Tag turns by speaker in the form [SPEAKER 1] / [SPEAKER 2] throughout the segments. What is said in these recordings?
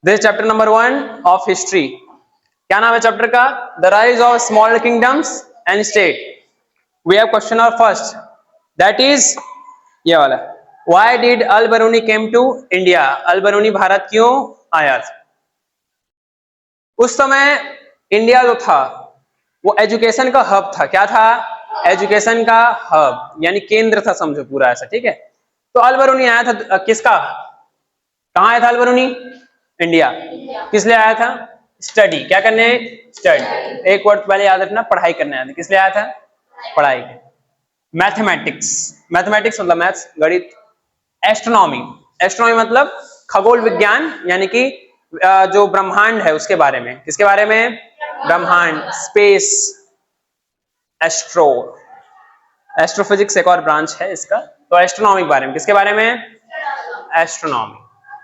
[SPEAKER 1] This chapter number 1 of history. क्या नाम है चैप्टर का? The rise of small kingdoms and state. We have question of first, that is ये वाला, why did Al Biruni came to India? Al Biruni Bharat क्यों आया? उस समय इंडिया जो था वो एजुकेशन का हब था। क्या था? एजुकेशन का हब, यानी केंद्र था समझो पूरा ऐसा, ठीक है। तो अल बरूनी आया था किसका? कहाँ आया था अल बरूनी? इंडिया। किस लिए आया था? स्टडी। क्या करने? स्टडी। एक वर्ड पहले याद रखना, पढ़ाई करने आया था। किस लिए आया था? पढ़ाई। मैथमेटिक्स, मैथमेटिक्स मतलब मैथ्स, गणित। एस्ट्रोनॉमी, एस्ट्रोनॉमी मतलब खगोल विज्ञान, यानी कि जो ब्रह्मांड है उसके बारे में। किसके बारे में? ब्रह्मांड, स्पेस। एस्ट्रो, एस्ट्रोफिजिक्स एक और ब्रांच है इसका। तो एस्ट्रोनॉमी के बारे में, किसके बारे में? एस्ट्रोनॉमी,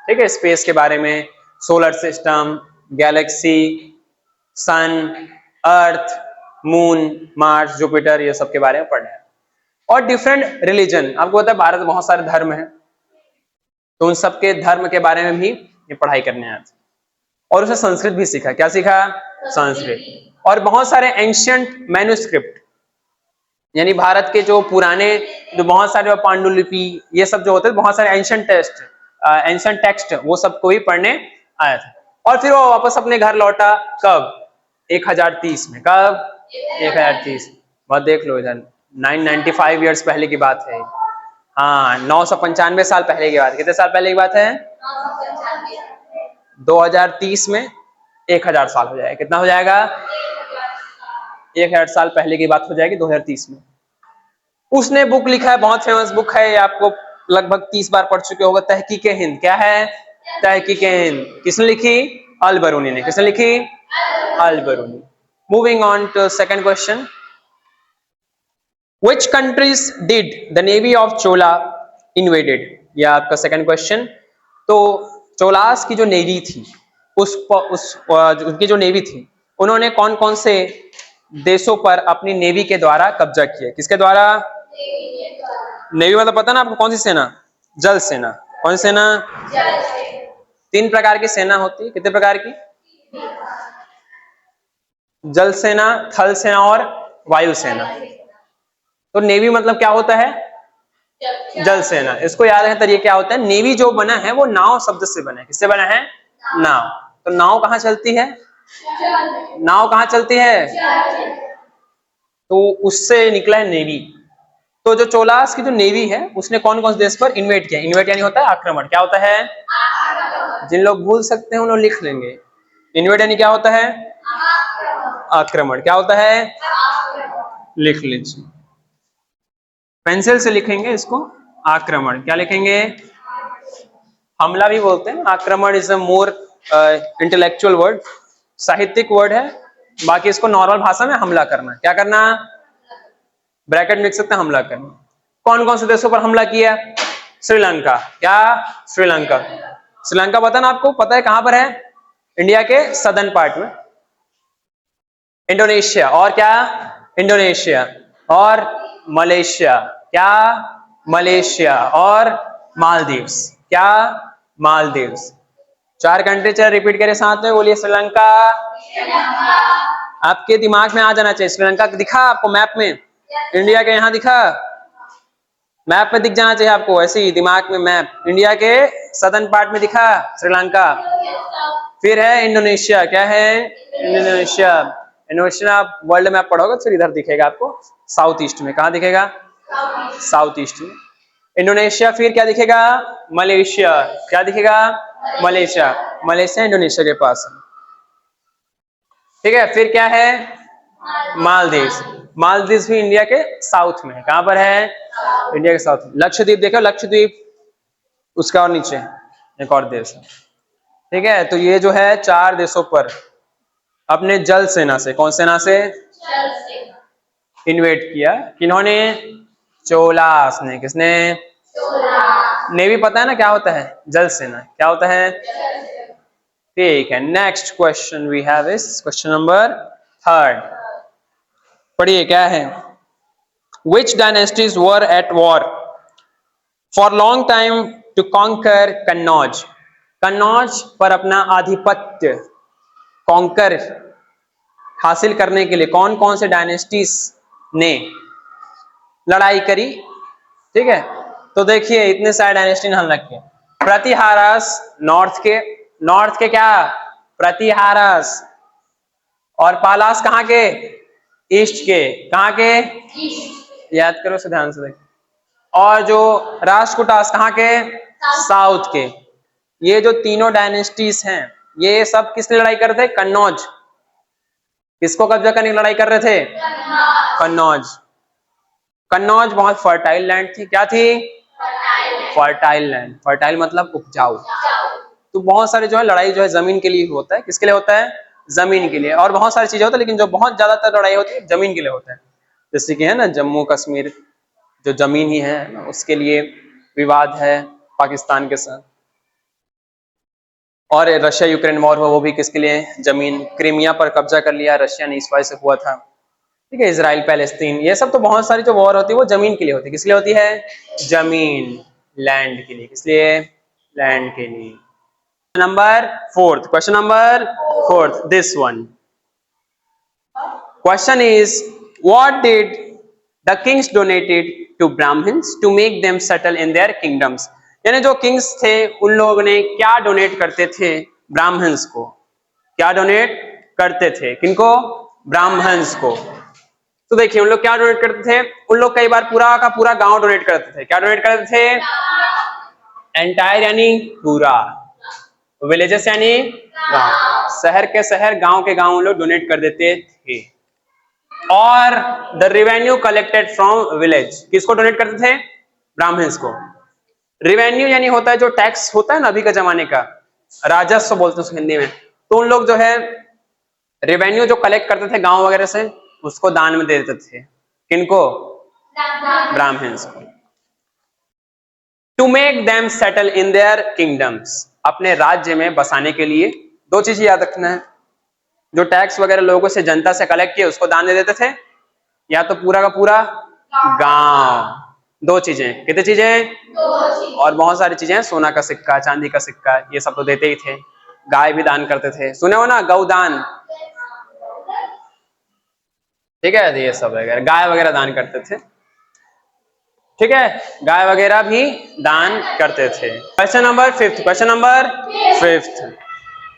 [SPEAKER 1] ठीक है। स्पेस के बारे में, सोलर सिस्टम, गैलेक्सी, सन, अर्थ, मून, मार्स, जुपिटर, ये सब के बारे में पढ़ना है। और डिफरेंट रिलीजन, आपको पता है भारत में बहुत सारे धर्म हैं, तो उन सबके धर्म के बारे में भी ये पढ़ाई करने आया था। और उसे संस्कृत भी सीखा। क्या सीखा? संस्कृत। और बहुत सारे एंशियंट मैन्युस्क्रिप्ट, यानी भारत के जो पुराने, जो बहुत सारे पांडुलिपि, ये सब जो होते हैं, बहुत सारे एंशियंट टेक्स्ट, वो सबको भी पढ़ने आया था। और फिर वो वापस अपने घर लौटा कब? 1030 में। कब? 1030। बहुत देख लो इधर, 995 ईयर्स पहले की बात है। हाँ, 995 साल पहले की बात। कितने साल पहले की बात है? 2030 में 1000 साल हो जाएगा। कितना हो जाएगा? 1000 साल पहले की बात हो जाएगी 2030 में। उसने बुक लिखा है, बहुत फेमस बुक है, आपको लगभग 30 बार पढ़ चुके होगा, तहकीक हिंद। क्या है? तहकीक हिंद। किसने लिखी? अल बरूनी ने। किसने लिखी? Al Biruni. Moving on to second question, Which countries did the navy of Chola invaded? यह आपका सेकंड क्वेश्चन। तो चोलास की जो नेवी थी, उनकी जो नेवी थी, उन्होंने कौन कौन से देशों पर अपनी नेवी के द्वारा कब्जा किया? किसके द्वारा? नेवी मतलब पता ना आपको कौन सी सेना? जल सेना। कौन सी सेना? 3 प्रकार की सेना होती है। कितने प्रकार की? जल सेना, थल सेना और वायु सेना। तो नेवी मतलब क्या होता है? जल सेना। इसको याद रखना, तरीका क्या होता है। नेवी जो बना है वो नाव शब्द से बना है। किससे बना है? नाव। तो नाव कहाँ चलती है? नाव कहाँ चलती है? तो उससे निकला है नेवी। तो जो चोलास की जो नेवी है, उसने कौन कौन से देश पर इन्वेट किया? इन्वेट यानी होता है आक्रमण। क्या होता है? जिन लोग भूल सकते हैं उन लोग लिख लेंगे। इन्वेट यानी क्या होता है? आक्रमण। क्या होता है? लिख लीजिए, पेंसिल से लिखेंगे इसको। आक्रमण। क्या लिखेंगे? हमला भी बोलते हैं। आक्रमण is a more intellectual word, साहित्यिक वर्ड है। बाकी इसको नॉर्मल भाषा में हमला करना। क्या करना? ब्रैकेट में लिख सकते हैं, हमला करना। कौन कौन से देशों पर हमला किया? श्रीलंका। क्या? श्रीलंका। श्रीलंका पता ना आपको? पता है कहां पर है? इंडिया के सदर्न पार्ट में। इंडोनेशिया। और क्या? इंडोनेशिया। और मलेशिया। क्या? मलेशिया। और मालदीव्स। क्या? मालदीव्स। 4 कंट्री। चल रिपीट करें साथ में, बोलिए श्रीलंका। आपके दिमाग में आ जाना चाहिए। श्रीलंका दिखा आपको मैप में? इंडिया के यहाँ दिखा? मैप में दिख जाना चाहिए आपको, ऐसे ही दिमाग में मैप। इंडिया के सदर्न पार्ट में दिखा श्रीलंका। फिर है इंडोनेशिया। क्या है? इंडोनेशिया। इंडोनेशिया आप वर्ल्ड मैप पढ़ोगे तो फिर इधर दिखेगा आपको, साउथ ईस्ट में। कहाँ दिखेगा? साउथ ईस्ट में इंडोनेशिया। फिर क्या दिखेगा? मलेशिया। क्या दिखेगा? मलेशिया। मलेशिया इंडोनेशिया के पास है, ठीक है। फिर क्या है? मालदीव्स। मालदीव्स भी इंडिया के साउथ में है। कहां पर है? इंडिया के साउथ में। लक्षद्वीप देखो, लक्षद्वीप उसका और नीचे एक और देश है, ठीक है। तो ये जो है 4 देशों पर अपने जल सेना से, कौन सेना से इन्वेट किया? किन्होंने? चोलास ने। किसने? नेवी पता है ना क्या होता है? जल सेना। क्या होता है? ठीक है। Next question we have is question number 3। पढ़िए क्या है। Which dynasties were at war for long time to conquer Kannauj? Kannauj पर अपना आधिपत्य कॉन्कर हासिल करने के लिए कौन कौन से डायनेस्टीज ने लड़ाई करी? ठीक है, तो देखिए इतने सारे डायनेस्टी ने हमला किया। प्रतिहारस नॉर्थ के क्या? प्रतिहारस। और पालास कहाँ के? ईस्ट के। कहाँ के? याद करो से, ध्यान से देखो। और जो राष्ट्रकूटास कहाँ के? साउथ के। ये जो तीनों डायनेस्टीज हैं ये सब किसने लड़ाई कर रहे थे? कन्नौज। किसको कब्जा करने की लड़ाई कर रहे थे? कन्नौज। कन्नौज बहुत फर्टाइल लैंड थी। क्या थी? Fertile land. फर्टाइल मतलब उपजाऊ। तो बहुत सारे जो है लड़ाई जो है जमीन के लिए होता है। किसके लिए होता है? जमीन के लिए। और बहुत सारी चीजें होती है, लेकिन जो बहुत ज्यादातर लड़ाई होती है जमीन के लिए होता है। जैसे कि है ना जम्मू कश्मीर जो जमीन ही है ना, उसके लिए विवाद है पाकिस्तान के साथ। और रशिया यूक्रेन वॉर हो, वो भी किसके लिए? जमीन। क्रीमिया पर कब्जा कर लिया रशिया ने, इस वजह से हुआ था। ठीक है, इजराइल पैलेस्तीन, ये सब तो बहुत सारी जो वॉर होती है वो जमीन के लिए होती है। किस लिए होती है? जमीन, लैंड के लिए। किस लिए? लैंड के लिए। Number fourth, question number fourth, this one question is what did the kings donated to Brahmins to make them settle in their kingdoms. यानी जो किंग्स थे उन लोगों ने क्या डोनेट करते थे ब्राह्मण्स को? क्या डोनेट करते थे? किनको? ब्राह्मण्स को। तो देखिए उन लोग क्या डोनेट करते थे? उन लोग कई बार पूरा का पूरा गांव डोनेट करते थे। क्या डोनेट करते थे? एंटायर यानी पूरा, विलेजेस यानी गांव, शहर के शहर, गांव के गांव लोग डोनेट कर देते थे। और the revenue collected from village, किसको डोनेट करते थे? ब्राह्मण्स को। रेवेन्यू यानी होता है जो टैक्स होता है ना अभी का जमाने का, राजस्व बोलते हैं हिंदी में। तो उन लोग जो है रेवेन्यू जो कलेक्ट करते थे गांव वगैरह से, उसको दान में दे देते थे। किनको? ब्राह्मण्स को। To make them settle in their kingdoms, अपने राज्य में बसाने के लिए। दो चीजें याद रखना है, जो टैक्स वगैरह लोगों से, जनता से कलेक्ट किए उसको दान दे देते थे, या तो पूरा का पूरा गांव। दो चीजें। कितनी चीजें? और बहुत सारी चीजें, सोना का सिक्का, चांदी का सिक्का, ये सब तो देते ही थे। गाय भी दान करते थे, सुने हो ना, गौदान। ठीक है, ये सब वगैरह, गाय वगैरह दान करते थे। ठीक है, गाय वगैरह भी दान करते थे। Question number fifth, question number fifth,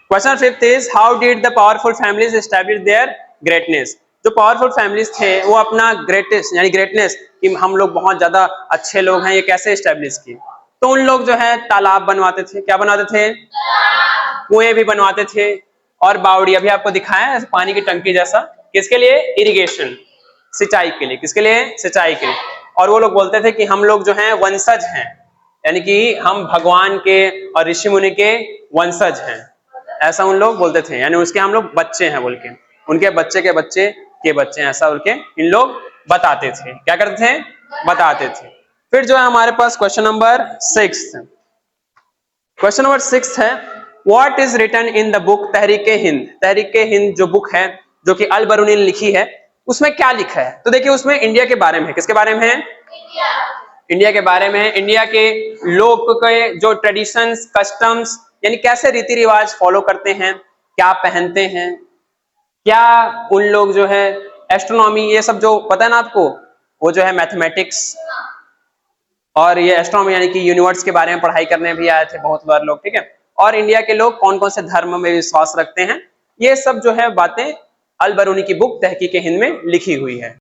[SPEAKER 1] question fifth is how did the powerful families establish there greatness. जो पावरफुल फैमिलीज थे वो अपना ग्रेटेस्ट यानी ग्रेटनेस कि हम लोग बहुत ज्यादा अच्छे लोग हैं, ये कैसे एस्टैब्लिश किए? तो उन लोग जो है तालाब बनवाते थे। क्या बनवाते थे? कुएं भी बनवाते थे। और बावड़ी अभी आपको दिखाया है, पानी की टंकी जैसा। किसके लिए? इरिगेशन, सिंचाई के लिए। किसके लिए? सिंचाई के लिए। और वो लोग बोलते थे कि हम लोग जो हैं वंशज हैं, यानी कि हम भगवान के और ऋषि मुनि के वंशज हैं, ऐसा उन लोग बोलते थे। यानी उसके हम लोग बच्चे हैं बोल के, उनके बच्चे के बच्चे के बच्चे, ऐसा बोल के इन लोग बताते थे। क्या करते थे? बताते थे। फिर जो है हमारे पास question number six, question number six है what is written in the book Tahrike Hind. Tahrike Hind जो बुक है जो कि अल बरूनी ने लिखी है, उसमें क्या लिखा है? तो देखिए उसमें इंडिया के बारे में है। किसके बारे में है? इंडिया के बारे में है। इंडिया के लोग के जो ट्रेडिशंस, कस्टम्स, यानी कैसे रीति रिवाज फॉलो करते हैं, क्या पहनते हैं, क्या उन लोग जो है एस्ट्रोनॉमी, ये सब जो पता है ना आपको, वो जो है मैथमेटिक्स और ये एस्ट्रोनॉमी यानी कि यूनिवर्स के बारे में पढ़ाई करने भी आए थे बहुत बार लोग। ठीक है, और इंडिया के लोग कौन कौन से धर्म में विश्वास रखते हैं, ये सब जो है बातें अल बरूनी की बुक तहकीक हिंद में लिखी हुई है।